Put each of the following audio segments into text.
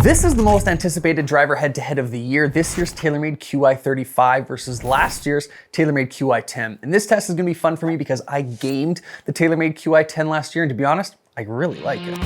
This is the most anticipated driver head-to-head of the year. This year's TaylorMade Qi35 versus last year's TaylorMade Qi10. And this test is gonna be fun for me because I gamed the TaylorMade Qi10 last year, and to be honest, I really like it.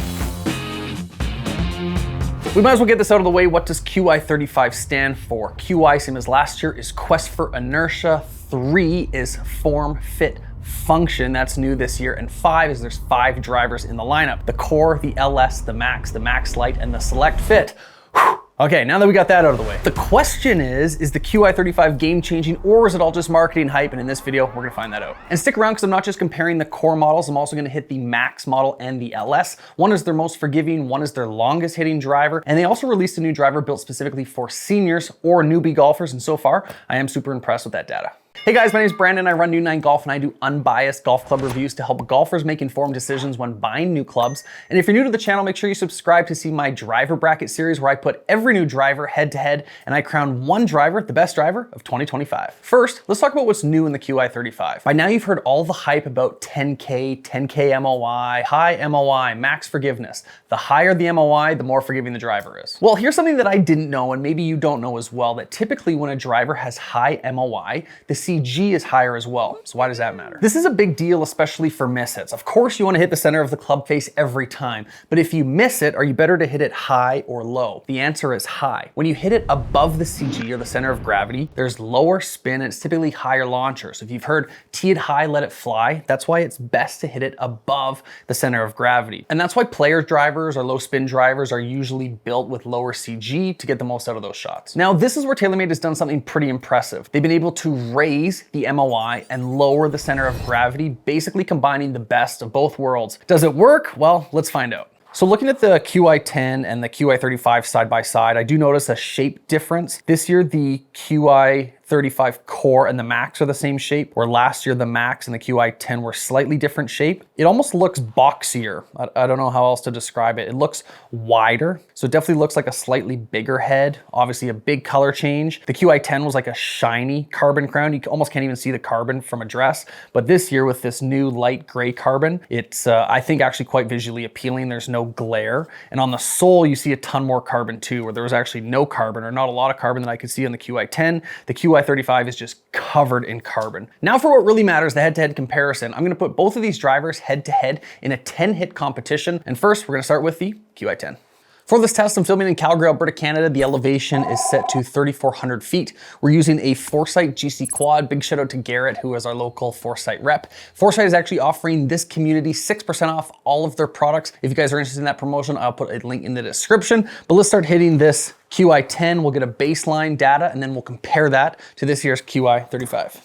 We might as well get this out of the way. What does Qi35 stand for? Qi, same as last year, is Quest for Inertia. 3 is Form, Fit, Function. That's new this year. And 5 is there's 5 drivers in the lineup: the Core, the LS, the Max Lite, and the Select Fit. Whew. Okay, now that we got that out of the way, the question is the Qi35 game-changing, or is it all just marketing hype? And in this video, we're gonna find that out. And stick around, because I'm not just comparing the Core models, I'm also gonna hit the Max model and the LS. One is their most forgiving, one is their longest hitting driver, and they also released a new driver built specifically for seniors or newbie golfers, and so far, I am super impressed with that data. Hey guys, my name is Brandon. I run New 9 Golf, and I do unbiased golf club reviews to help golfers make informed decisions when buying new clubs. And if you're new to the channel, make sure you subscribe to see my driver bracket series, where I put every new driver head to head and I crown one driver the best driver of 2025. First, let's talk about what's new in the Qi35. By now you've heard all the hype about 10K MOI, high MOI, max forgiveness. The higher the MOI, the more forgiving the driver is. Well, here's something that I didn't know, and maybe you don't know as well, that typically when a driver has high MOI, the CG is higher as well. So why does that matter? This is a big deal, especially for mishits. Of course, you want to hit the center of the club face every time, but if you miss it, are you better to hit it high or low? The answer is high. When you hit it above the CG, or the center of gravity, there's lower spin and it's typically higher launcher. So if you've heard tee it high, let it fly, that's why it's best to hit it above the center of gravity. And that's why players drivers or low spin drivers are usually built with lower CG to get the most out of those shots. Now, this is where TaylorMade has done something pretty impressive. They've been able to raise the MOI and lower the center of gravity, basically combining the best of both worlds. Does it work? Well, let's find out. So looking at the Qi10 and the Qi35 side by side, I do notice a shape difference. This year, the Qi35 Core and the Max are the same shape, where last year the Max and the Qi10 were slightly different shape. It almost looks boxier. I don't know how else to describe it. It looks wider, so it definitely looks like a slightly bigger head. Obviously a big color change. The Qi10 was like a shiny carbon crown. You almost can't even see the carbon from a dress. But this year with this new light gray carbon, it's I think actually quite visually appealing. There's no glare. And on the sole, you see a ton more carbon too, where there was actually no carbon, or not a lot of carbon that I could see on the Qi10. The Qi35 is just covered in carbon. Now for what really matters, the head-to-head comparison. I'm gonna put both of these drivers head-to-head in a 10-hit competition. And first, we're gonna start with the Qi10. For this test, I'm filming in Calgary, Alberta, Canada. The elevation is set to 3,400 feet. We're using a Foresight GC quad. Big shout out to Garrett, who is our local Foresight rep. Foresight is actually offering this community 6% off all of their products. If you guys are interested in that promotion, I'll put a link in the description. But let's start hitting this Qi10. We'll get a baseline data, and then we'll compare that to this year's Qi35.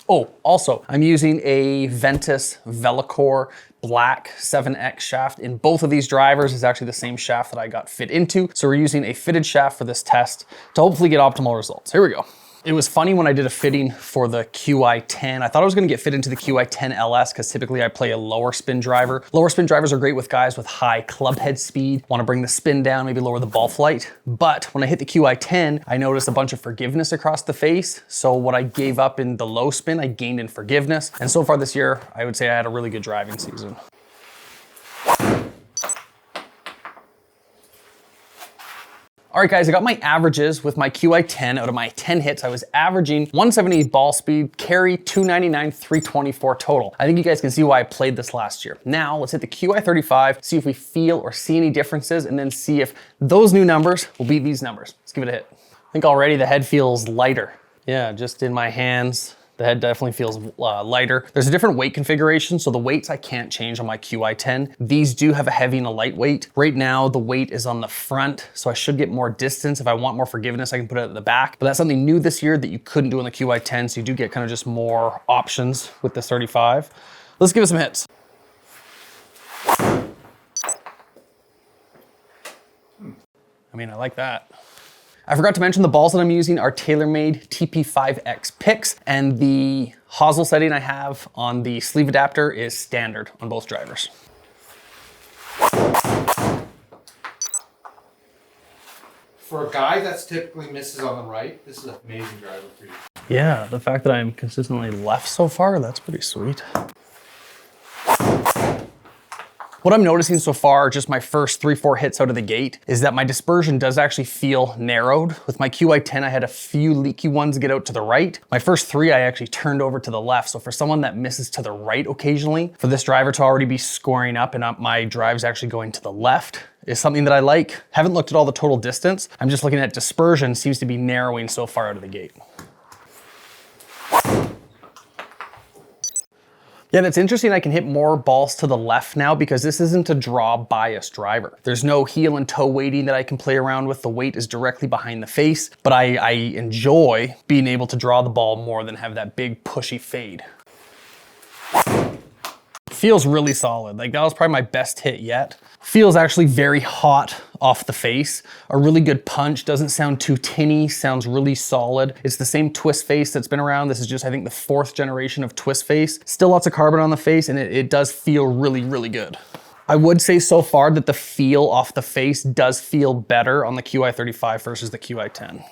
Oh, also, I'm using a Ventus Velocore black 7X shaft. In both of these drivers is actually the same shaft that I got fit into. So we're using a fitted shaft for this test to hopefully get optimal results. Here we go. It was funny when I did a fitting for the Qi10. I thought I was gonna get fit into the Qi10 LS because typically I play a lower spin driver. Lower spin drivers are great with guys with high club head speed, wanna bring the spin down, maybe lower the ball flight. But when I hit the Qi10, I noticed a bunch of forgiveness across the face. So what I gave up in the low spin, I gained in forgiveness. And so far this year, I would say I had a really good driving season. All right guys, I got my averages with my Qi10. Out of my 10 hits, I was averaging 178 ball speed, carry 299, 324 total. I think you guys can see why I played this last year. Now let's hit the Qi35, see if we feel or see any differences, and then see if those new numbers will beat these numbers. Let's give it a hit. I think already the head feels lighter. Yeah, just in my hands, the head definitely feels lighter. There's a different weight configuration, so the weights I can't change on my Qi10. These do have a heavy and a light weight. Right now, the weight is on the front, so I should get more distance. If I want more forgiveness, I can put it at the back. But that's something new this year that you couldn't do on the Qi10, so you do get kind of just more options with this 35. Let's give it some hits. I mean, I like that. I forgot to mention the balls that I'm using are TaylorMade TP5X picks, and the hosel setting I have on the sleeve adapter is standard on both drivers. For a guy that's typically misses on the right, this is an amazing driver for you. Yeah, the fact that I'm consistently left so far, that's pretty sweet. What I'm noticing so far, just my first 3-4 hits out of the gate, is that my dispersion does actually feel narrowed. With my Qi10, I had a few leaky ones get out to the right. My first 3, I actually turned over to the left. So for someone that misses to the right occasionally, for this driver to already be scoring up and my drive's actually going to the left is something that I like. Haven't looked at all the total distance. I'm just looking at dispersion, seems to be narrowing so far out of the gate. Yeah, that's interesting. I can hit more balls to the left now because this isn't a draw bias driver. There's no heel and toe weighting that I can play around with. The weight is directly behind the face, but I enjoy being able to draw the ball more than have that big pushy fade. Feels really solid. Like that was probably my best hit yet. Feels actually very hot off the face. A really good punch, doesn't sound too tinny, sounds really solid. It's the same twist face that's been around. This is just, I think, the 4th generation of twist face. Still lots of carbon on the face, and it does feel really, really good. I would say so far that the feel off the face does feel better on the Qi35 versus the Qi10.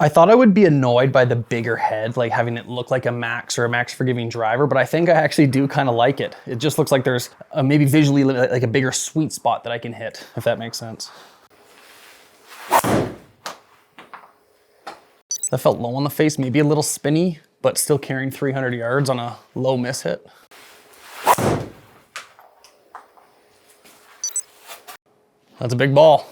I thought I would be annoyed by the bigger head, like having it look like a Max or a Max forgiving driver, but I think I actually do kind of like it. It just looks like there's maybe visually like a bigger sweet spot that I can hit, if that makes sense. That felt low on the face, maybe a little spinny, but still carrying 300 yards on a low miss hit. That's a big ball.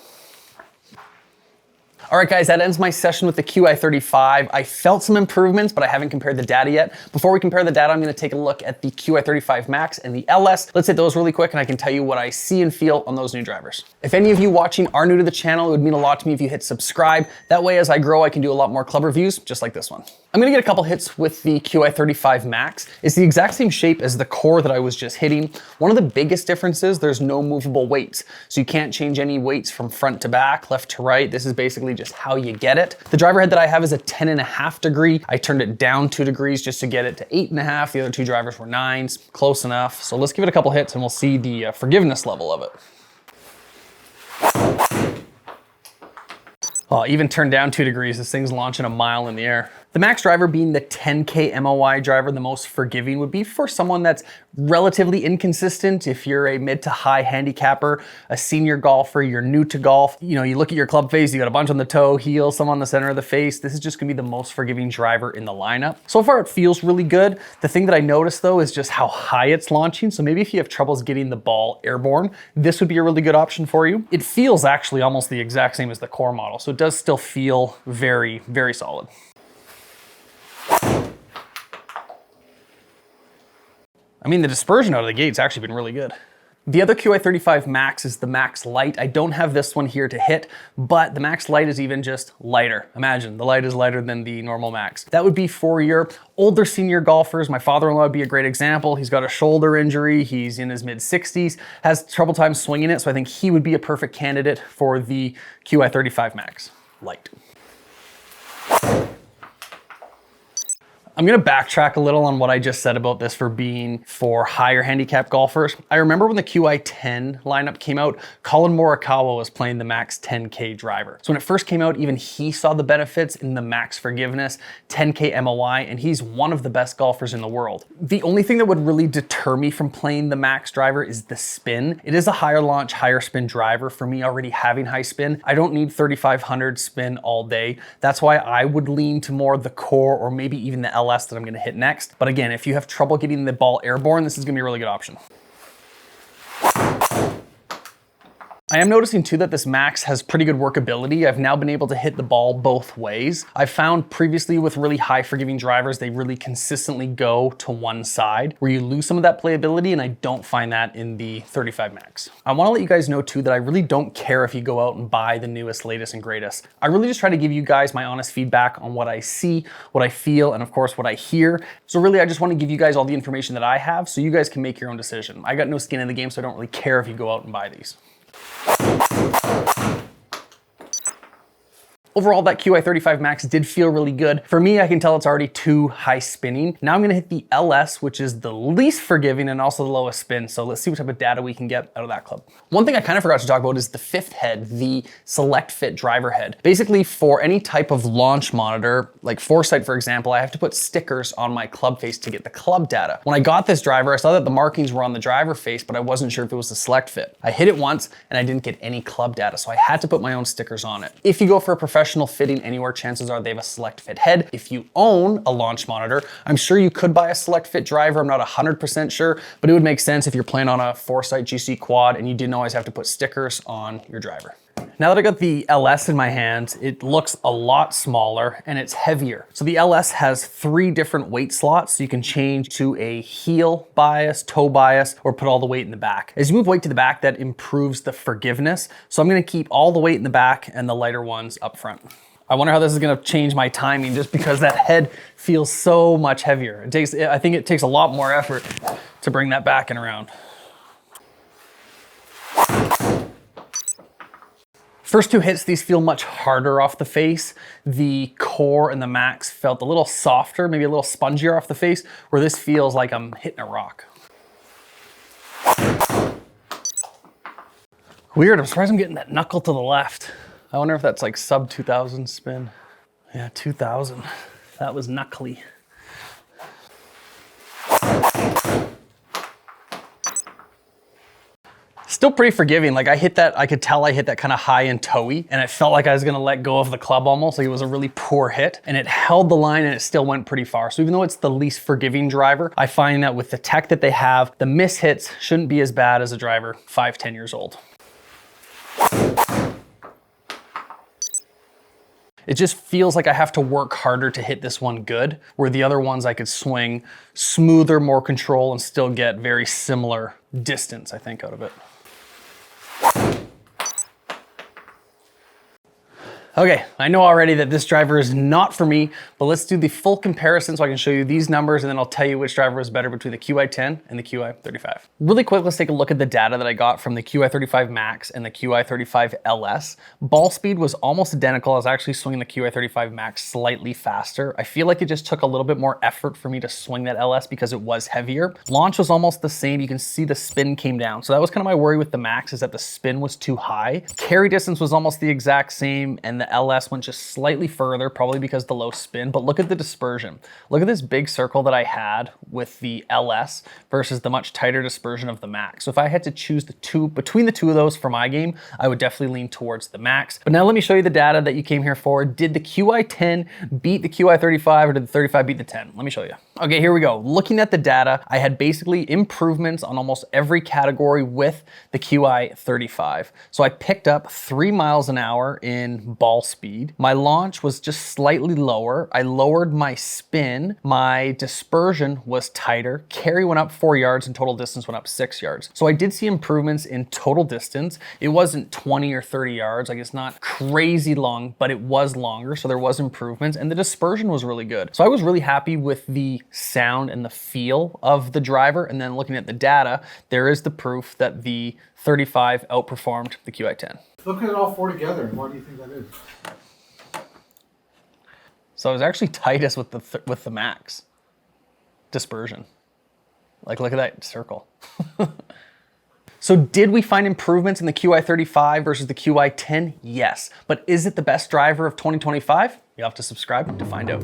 All right, guys, that ends my session with the Qi35. I felt some improvements, but I haven't compared the data yet. Before we compare the data, I'm gonna take a look at the Qi35 Max and the LS. Let's hit those really quick, and I can tell you what I see and feel on those new drivers. If any of you watching are new to the channel, it would mean a lot to me if you hit subscribe. That way, as I grow, I can do a lot more club reviews, just like this one. I'm gonna get a couple hits with the Qi35 Max. It's the exact same shape as the Core that I was just hitting. One of the biggest differences, there's no movable weights. So you can't change any weights from front to back, left to right. This is basically just how you get it. The driver head that I have is a 10.5 degree. I turned it down 2 degrees just to get it to 8.5. The other 2 drivers were 9s, close enough. So let's give it a couple hits and we'll see the forgiveness level of it. Oh, even turned down 2 degrees, this thing's launching a mile in the air. The Max driver being the 10K MOI driver, the most forgiving would be for someone that's relatively inconsistent. If you're a mid to high handicapper, a senior golfer, you're new to golf, you know, you look at your club face, you got a bunch on the toe, heel, some on the center of the face. This is just gonna be the most forgiving driver in the lineup. So far it feels really good. The thing that I noticed though is just how high it's launching. So maybe if you have troubles getting the ball airborne, this would be a really good option for you. It feels actually almost the exact same as the Core model. So it does still feel very, very solid. I mean, the dispersion out of the gate's actually been really good. The other Qi35 Max is the Max Light. I don't have this one here to hit, but the Max Light is even just lighter. Imagine, the Light is lighter than the normal Max. That would be for your older senior golfers. My father-in-law would be a great example. He's got a shoulder injury. He's in his mid-60s, has trouble time swinging it, so I think he would be a perfect candidate for the Qi35 Max Light. I'm gonna backtrack a little on what I just said about this for being for higher handicap golfers. I remember when the Qi10 lineup came out, Colin Morikawa was playing the Max 10K driver. So when it first came out, even he saw the benefits in the Max forgiveness, 10K MOI, and he's one of the best golfers in the world. The only thing that would really deter me from playing the Max driver is the spin. It is a higher launch, higher spin driver. For me, already having high spin, I don't need 3,500 spin all day. That's why I would lean to more the Core or maybe even the LS that I'm gonna hit next. But again, if you have trouble getting the ball airborne, this is gonna be a really good option. I am noticing too that this Max has pretty good workability. I've now been able to hit the ball both ways. I've found previously with really high forgiving drivers, they really consistently go to one side where you lose some of that playability, and I don't find that in the 35 Max. I wanna let you guys know too that I really don't care if you go out and buy the newest, latest, and greatest. I really just try to give you guys my honest feedback on what I see, what I feel, and of course what I hear. So really, I just wanna give you guys all the information that I have so you guys can make your own decision. I got no skin in the game, so I don't really care if you go out and buy these. Overall, that Qi35 Max did feel really good. For me, I can tell it's already too high spinning. Now I'm gonna hit the LS, which is the least forgiving and also the lowest spin. So let's see what type of data we can get out of that club. One thing I kind of forgot to talk about is the fifth head, the Select Fit driver head. Basically, for any type of launch monitor, like Foresight, for example, I have to put stickers on my club face to get the club data. When I got this driver, I saw that the markings were on the driver face, but I wasn't sure if it was the Select Fit. I hit it once and I didn't get any club data, so I had to put my own stickers on it. If you go for a professional fitting anywhere, chances are they have a Select Fit head. If you own a launch monitor, I'm sure you could buy a Select Fit driver. I'm not 100% sure, but it would make sense if you're playing on a Foresight GC quad and you didn't always have to put stickers on your driver. Now that I got the LS in my hands, it looks a lot smaller and it's heavier. So the LS has 3 different weight slots. So you can change to a heel bias, toe bias, or put all the weight in the back. As you move weight to the back, that improves the forgiveness. So I'm gonna keep all the weight in the back and the lighter ones up front. I wonder how this is gonna change my timing just because that head feels so much heavier. I think it takes a lot more effort to bring that back and around. First 2 hits, these feel much harder off the face. The Core and the Max felt a little softer, maybe a little spongier off the face, where this feels like I'm hitting a rock. Weird, I'm surprised I'm getting that knuckle to the left. I wonder if that's like sub 2000 spin. Yeah, 2000. That was knuckly. Still pretty forgiving. Like I could tell I hit that kind of high and toey, and it felt like I was gonna let go of the club almost. Like it was a really poor hit, and it held the line and it still went pretty far. So even though it's the least forgiving driver, I find that with the tech that they have, the miss hits shouldn't be as bad as a driver 5-10 years old. It just feels like I have to work harder to hit this one good, where the other ones I could swing smoother, more control, and still get very similar distance, I think, out of it. Okay, I know already that this driver is not for me, but let's do the full comparison so I can show you these numbers and then I'll tell you which driver is better between the Qi10 and the Qi35. Really quick, let's take a look at the data that I got from the Qi35 Max and the Qi35 LS. Ball speed was almost identical. I was actually swinging the Qi35 Max slightly faster. I feel like it just took a little bit more effort for me to swing that LS because it was heavier. Launch was almost the same. You can see the spin came down. So that was kind of my worry with the Max, is that the spin was too high. Carry distance was almost the exact same, and the LS went just slightly further, probably because of the low spin, but look at the dispersion. Look at this big circle that I had with the LS versus the much tighter dispersion of the Max. So if I had to choose between the two of those for my game, I would definitely lean towards the Max. But now let me show you the data that you came here for. Did the Qi10 beat the Qi35 or did the 35 beat the 10? Let me show you. Okay, here we go. Looking at the data, I had basically improvements on almost every category with the Qi35. So I picked up 3 miles an hour in ball speed. My launch was just slightly lower. I lowered my spin. My dispersion was tighter. Carry went up 4 yards and total distance went up 6 yards. So I did see improvements in total distance. It wasn't 20 or 30 yards. Like it's not crazy long, but it was longer. So there was improvements and the dispersion was really good. So I was really happy with the sound and the feel of the driver. And then looking at the data, there is the proof that the 35 outperformed the Qi10. Look at it all 4 together. Why do you think that is? So I was actually tightest with the Max dispersion. Like look at that circle. So did we find improvements in the Qi35 versus the Qi10? Yes. But is it the best driver of 2025? You'll have to subscribe to find out.